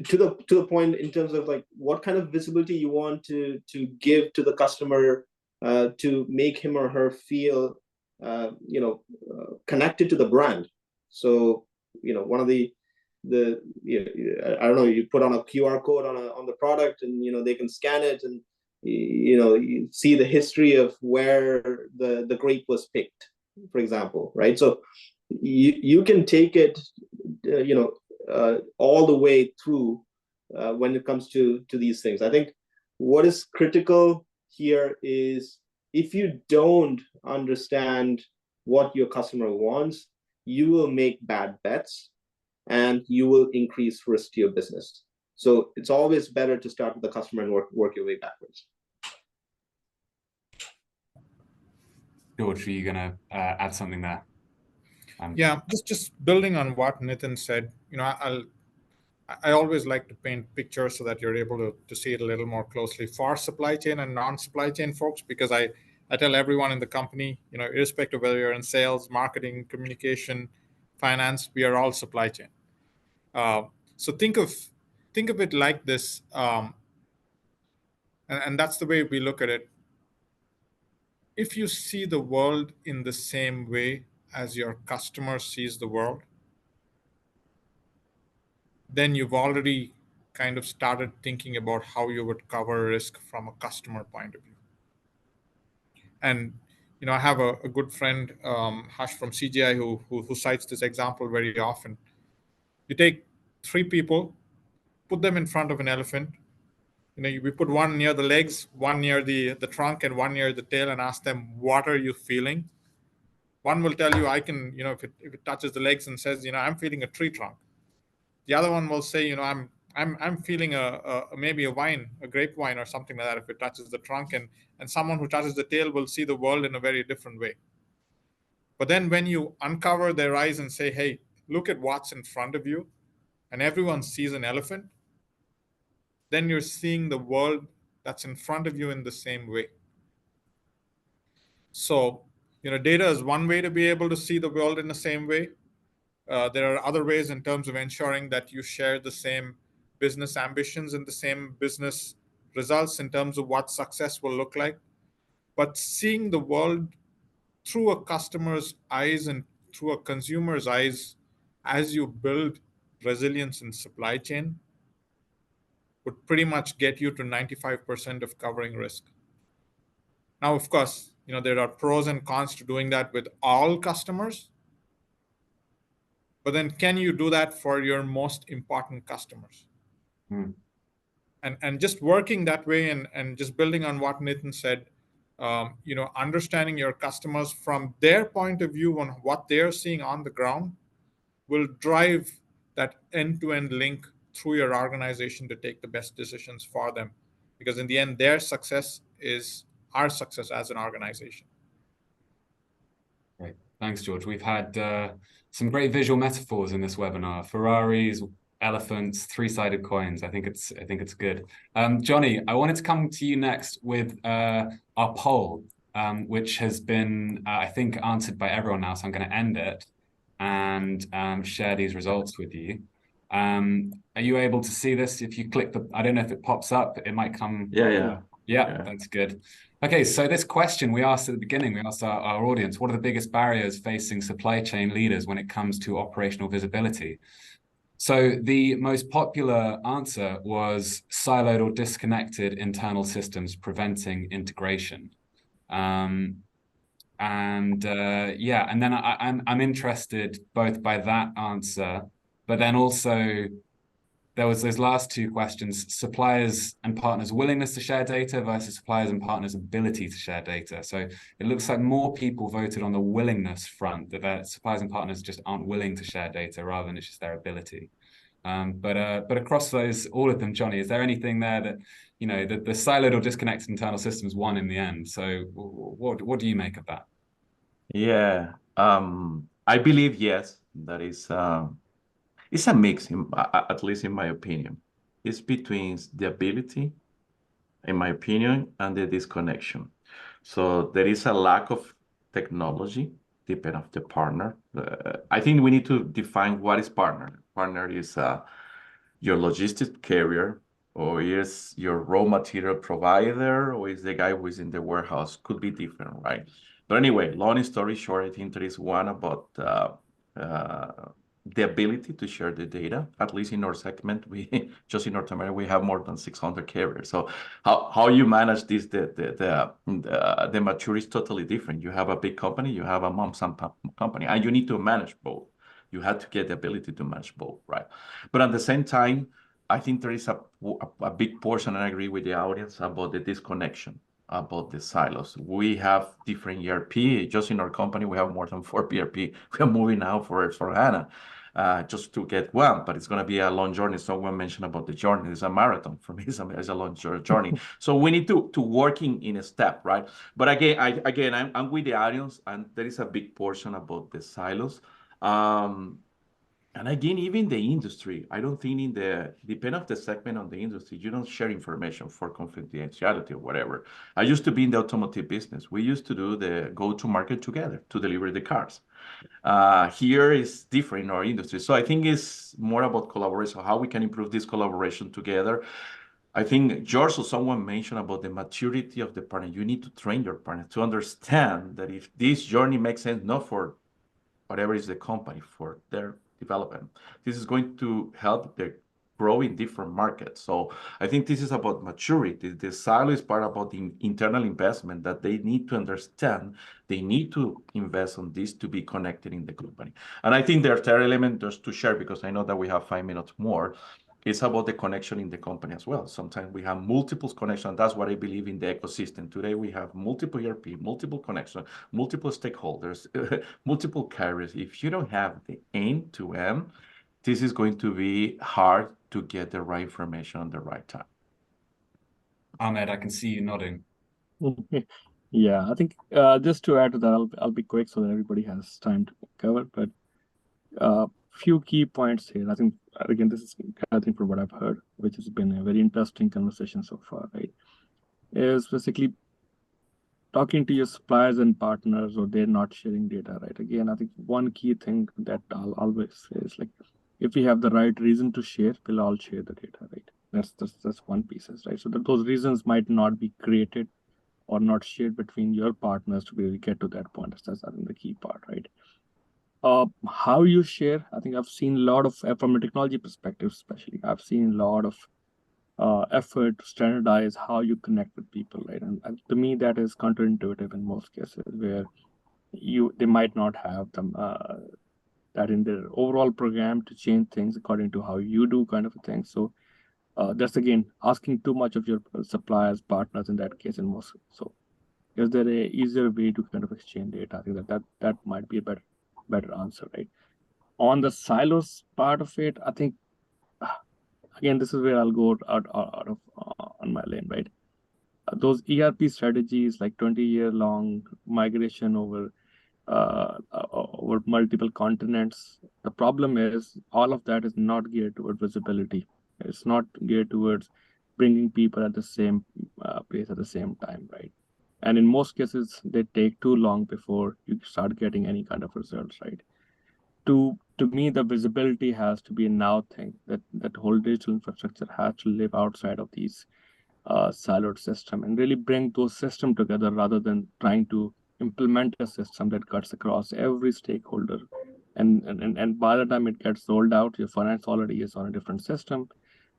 to the point in terms of like what kind of visibility you want to give to the customer to make him or her feel connected to the brand. So one of the I don't know, you put on a QR code on the product, and they can scan it, and you see the history of where the grape was picked, for example, right? So you can take it all the way through when it comes to these things. I think what is critical here is, if you don't understand what your customer wants, you will make bad bets and you will increase risk to your business. So it's always better to start with the customer and work your way backwards. George, are you going to add something there? Yeah, just building on what Nitin said, I always like to paint pictures so that you're able to see it a little more closely for supply chain and non-supply chain folks, because I tell everyone in the company, irrespective of whether you're in sales, marketing, communication, finance, we are all supply chain. So think of it like this, and that's the way we look at it. If you see the world in the same way as your customer sees the world, then you've already kind of started thinking about how you would cover risk from a customer point of view. And I have a good friend, Hush from CGI, who cites this example very often. You take 3 people, put them in front of an elephant. We put one near the legs, one near the trunk, and one near the tail, and ask them, what are you feeling? One will tell you, I can, if it touches the legs and says, I'm feeling a tree trunk. The other one will say, I'm feeling maybe a grape wine or something like that if it touches the trunk, and someone who touches the tail will see the world in a very different way. But then when you uncover their eyes and say, hey, look at what's in front of you, and everyone sees an elephant, then you're seeing the world that's in front of you in the same way. So, data is one way to be able to see the world in the same way. There are other ways in terms of ensuring that you share the same business ambitions and the same business results in terms of what success will look like. But seeing the world through a customer's eyes and through a consumer's eyes as you build resilience in supply chain would pretty much get you to 95% of covering risk. Now, of course, there are pros and cons to doing that with all customers. But then can you do that for your most important customers? And just working that way and just building on what Nitin said, understanding your customers from their point of view on what they're seeing on the ground will drive that end-to-end link through your organization to take the best decisions for them. Because in the end, their success is our success as an organization. Great. Thanks, George. We've had some great visual metaphors in this webinar. Ferraris, elephants, three-sided coins. I think it's good. Johnny, I wanted to come to you next with our poll, which has been, I think, answered by everyone now. So I'm going to end it and share these results with you. Are you able to see this? If you click the, I don't know if it pops up, it might come. Yeah, that's good. Okay, so this question we asked at the beginning, we asked our audience, what are the biggest barriers facing supply chain leaders when it comes to operational visibility? So the most popular answer was siloed or disconnected internal systems preventing integration. And then I'm interested both by that answer, but then also there was those last two questions: suppliers and partners' willingness to share data versus suppliers and partners' ability to share data. So it looks like more people voted on the willingness front, that suppliers and partners just aren't willing to share data rather than it's just their ability. But across those, all of them, Johnny, is there anything there that, the siloed or disconnected internal systems won in the end? So what do you make of that? Yeah, I believe, yes, that is, it's a mix, at least in my opinion. It's between the ability, in my opinion, and the disconnection. So there is a lack of technology, depending on the partner. I think we need to define what is partner. Partner is your logistics carrier, or is your raw material provider, or is the guy who is in the warehouse. Could be different, right? But anyway, long story short, I think there is one about the ability to share the data. At least in our segment, we just in North America, we have more than 600 carriers. So how you manage this, the maturity is totally different. You have a big company, you have a mom-some company, and you need to manage both. You have to get the ability to manage both, right? But at the same time, I think there is a big portion, and I agree with the audience, about the disconnection, about the silos. We have different ERP. Just in our company, we have more than 4 ERP. We are moving now for HANA. Just to get one, but it's going to be a long journey. Someone mentioned about the journey. It's a marathon. For me, it's a long journey. So we need to working in a step, right? But again, I'm with the audience, and there is a big portion about the silos. And again, even the industry, I don't think depending on the segment on the industry, you don't share information for confidentiality or whatever. I used to be in the automotive business. We used to do the go-to-market together to deliver the cars. Here is different in our industry. So I think it's more about collaboration, how we can improve this collaboration together. I think George or someone mentioned about the maturity of the partner. You need to train your partner to understand that if this journey makes sense, not for whatever is the company, for their development, this is going to help them grow in different markets. So I think this is about maturity. The silo is part about the internal investment that they need to understand. They need to invest on this to be connected in the company. And I think the third element, just to share, because I know that we have 5 minutes more, it's about the connection in the company as well. Sometimes we have multiple connections. That's what I believe in the ecosystem. Today, we have multiple ERP, multiple connections, multiple stakeholders, multiple carriers. If you don't have the end-to-end, this is going to be hard to get the right information at the right time. Ahmed, I can see you nodding. Yeah, I think just to add to that, I'll be quick so that everybody has time to cover. But few key points here. I think, again, this is from what I've heard, which has been a very interesting conversation so far, right? Is basically talking to your suppliers and partners, or they're not sharing data, right? Again, I think one key thing that I'll always say is like, if we have the right reason to share, we'll all share the data, right? That's one piece, right? So that those reasons might not be created or not shared between your partners to really get to that point. That's I think the key part, right? How you share, I think I've seen a lot of, from a technology perspective, especially, I've seen a lot of effort to standardize how you connect with people, right? And to me, that is counterintuitive in most cases, where they might not have them that in their overall program to change things according to how you do, kind of a thing. So that's again asking too much of your suppliers, partners in that case in most. So is there a easier way to kind of exchange data? I think that might be a better answer, right? On the silos part of it, I think again, this is where I'll go out of on my lane, right? Those ERP strategies, like 20-year long migration over multiple continents. The problem is all of that is not geared toward visibility. It's not geared towards bringing people at the same place at the same time, right? And in most cases, they take too long before you start getting any kind of results, right? To me, the visibility has to be a now thing. That whole digital infrastructure has to live outside of these siloed system and really bring those systems together rather than trying to implement a system that cuts across every stakeholder. And by the time it gets rolled out, your finance already is on a different system.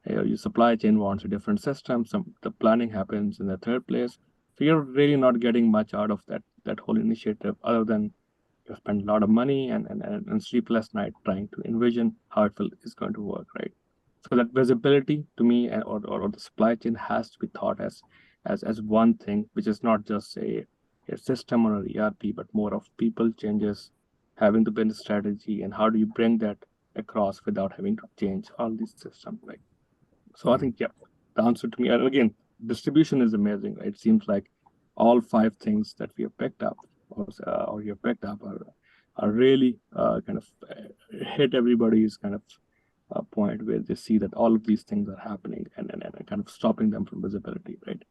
Your supply chain wants a different system. The planning happens in the third place. So you're really not getting much out of that whole initiative, other than you spend a lot of money and sleepless night trying to envision how is going to work, right? So that visibility to me, or the supply chain has to be thought as one thing, which is not just a system or an ERP, but more of people changes, having the business strategy, and how do you bring that across without having to change all these systems, right? So I think, yeah, the answer to me, and again, distribution is amazing, right? It seems like all 5 things that we have picked up or you have picked up are really kind of hit everybody's kind of point where they see that all of these things are happening and kind of stopping them from visibility, right?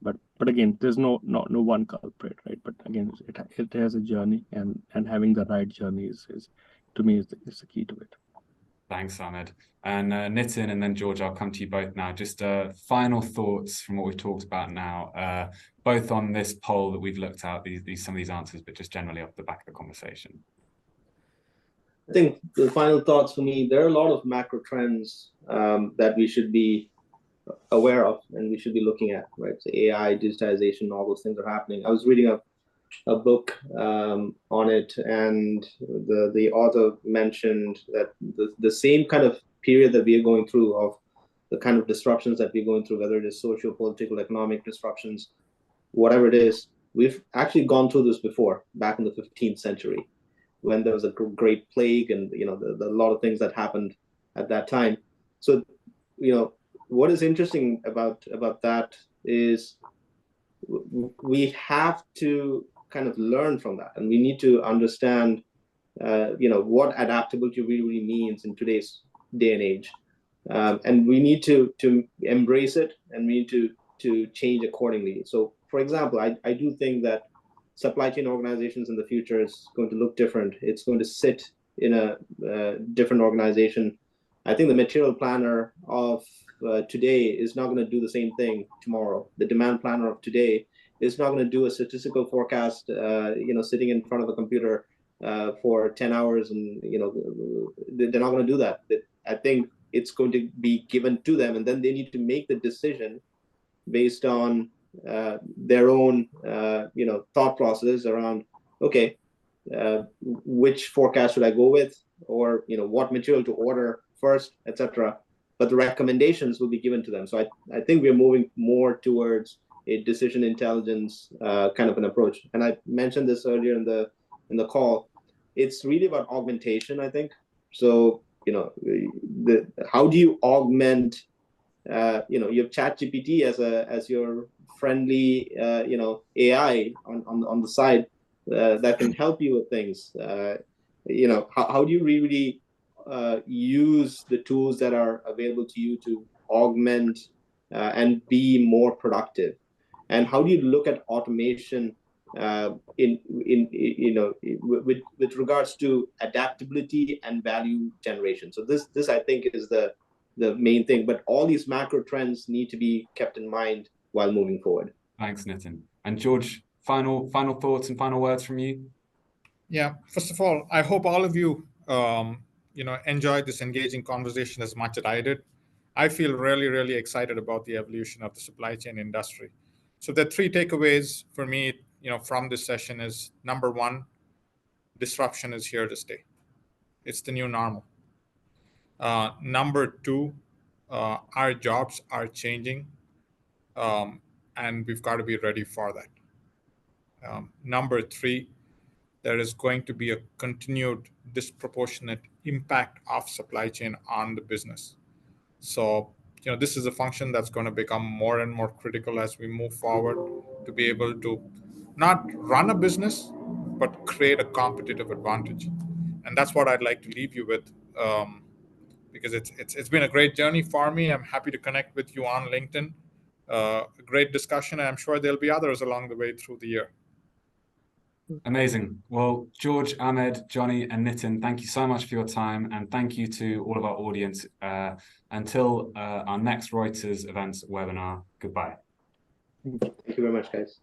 But again, there's no one culprit, right? But again, it has a journey, and having the right journey is to me is the key to it. Thanks, Ahmed. And Nitin and then George, I'll come to you both now. Just final thoughts from what we've talked about now, both on this poll that we've looked at, some of these answers, but just generally off the back of the conversation. I think the final thoughts for me, there are a lot of macro trends that we should be aware of and we should be looking at, right? So AI, digitization, all those things are happening. I was reading a book on it, and the author mentioned that the same kind of period that we are going through, of the kind of disruptions that we're going through, whether it is social, political, economic disruptions, whatever it is, we've actually gone through this before, back in the 15th century, when there was a great plague, and a lot of things that happened at that time. So what is interesting about that is we have to kind of learn from that, and we need to understand what adaptability really means in today's day and age, and we need to embrace it, and we need to change accordingly. So for example, I do think that supply chain organizations in the future is going to look different. It's going to sit in a different organization. I think the material planner of today is not going to do the same thing tomorrow. The demand planner of today is not going to do a statistical forecast, sitting in front of a computer for 10 hours, and they're not going to do that. I think it's going to be given to them, and then they need to make the decision based on their own thought process around, okay, which forecast should I go with, or what material to order first, etc. But the recommendations will be given to them. So I think we're moving more towards a decision intelligence kind of an approach. And I mentioned this earlier in the call. It's really about augmentation, I think. So how do you augment? You have ChatGPT as your friendly AI on the side that can help you with things. How do you really use the tools that are available to you to augment and be more productive? And how do you look at automation with regards to adaptability and value generation. So this I think is the main thing. But all these macro trends need to be kept in mind while moving forward. Thanks, Nitin. And George, final thoughts and final words from you? Yeah, first of all, I hope all of you enjoyed this engaging conversation as much as I did. I feel really, really excited about the evolution of the supply chain industry. So the three takeaways for me, from this session is: number one, disruption is here to stay. It's the new normal. Number two, our jobs are changing, and we've got to be ready for that. Number three, there is going to be a continued disproportionate impact of supply chain on the business. So, this is a function that's going to become more and more critical as we move forward, to be able to not run a business, but create a competitive advantage. And that's what I'd like to leave you with, because it's been a great journey for me. I'm happy to connect with you on LinkedIn. A great discussion, and I'm sure there'll be others along the way through the year. Amazing. Well, George, Ahmed, Johnny, and Nitin, thank you so much for your time, and thank you to all of our audience. Until our next Reuters Events webinar, goodbye. Thank you very much, guys.